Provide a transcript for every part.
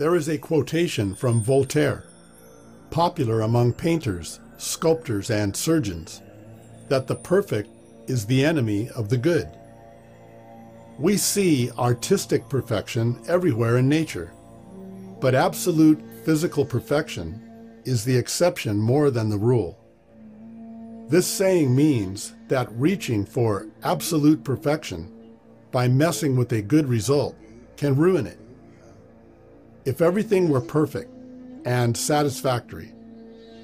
There is a quotation from Voltaire, popular among painters, sculptors, and surgeons, that the perfect is the enemy of the good. We see artistic perfection everywhere in nature, but absolute physical perfection is the exception more than the rule. This saying means that reaching for absolute perfection by messing with a good result can ruin it. If everything were perfect and satisfactory,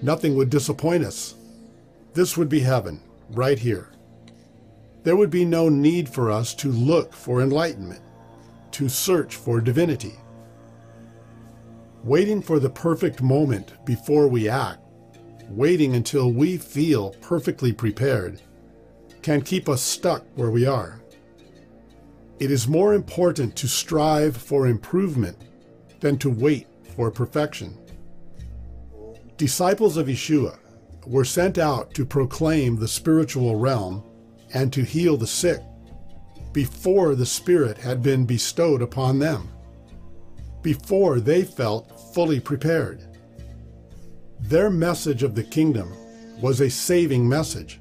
nothing would disappoint us. This would be heaven, right here. There would be no need for us to look for enlightenment, to search for divinity. Waiting for the perfect moment before we act, waiting until we feel perfectly prepared, can keep us stuck where we are. It is more important to strive for improvement than to wait for perfection. Disciples of Yeshua were sent out to proclaim the spiritual realm and to heal the sick before the Spirit had been bestowed upon them, before they felt fully prepared. Their message of the kingdom was a saving message,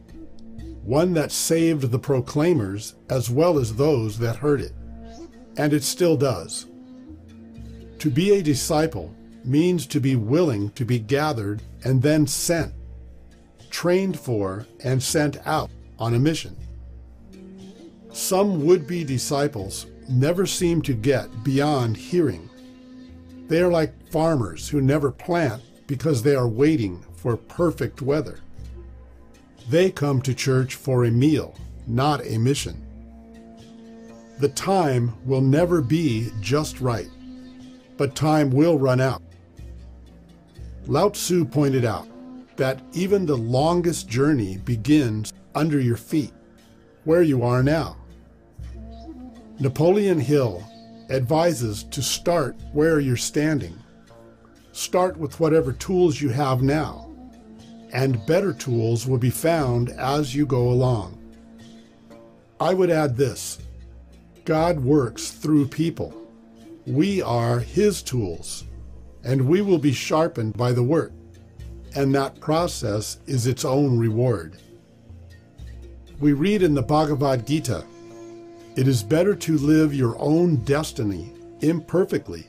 one that saved the proclaimers as well as those that heard it, and it still does. To be a disciple means to be willing to be gathered and then sent, trained for and sent out on a mission. Some would-be disciples never seem to get beyond hearing. They are like farmers who never plant because they are waiting for perfect weather. They come to church for a meal, not a mission. The time will never be just right, but time will run out. Lao Tzu pointed out that even the longest journey begins under your feet, where you are now. Napoleon Hill advises to start where you're standing. Start with whatever tools you have now, and better tools will be found as you go along. I would add this: God works through people. We are His tools, and we will be sharpened by the work, and that process is its own reward. We read in the Bhagavad Gita, "It is better to live your own destiny imperfectly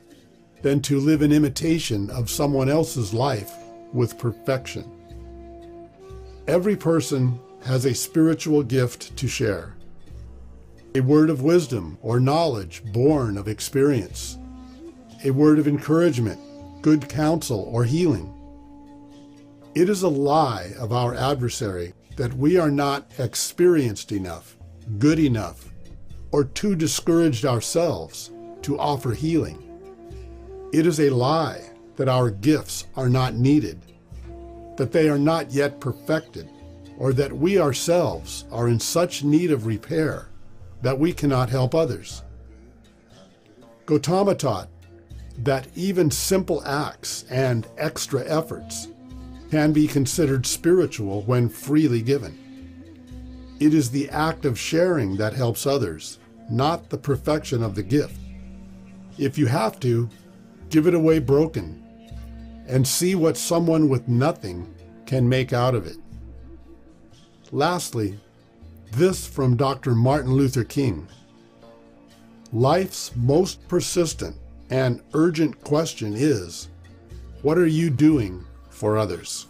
than to live in imitation of someone else's life with perfection." Every person has a spiritual gift to share. A word of wisdom or knowledge born of experience. A word of encouragement, good counsel, or healing. It is a lie of our adversary that we are not experienced enough, good enough, or too discouraged ourselves to offer healing. It is a lie that our gifts are not needed, that they are not yet perfected, or that we ourselves are in such need of repair that we cannot help others. Gautama taught that even simple acts and extra efforts can be considered spiritual when freely given. It is the act of sharing that helps others, not the perfection of the gift. If you have to, give it away broken, and see what someone with nothing can make out of it. Lastly, this from Dr. Martin Luther King: life's most persistent and urgent question is, what are you doing for others?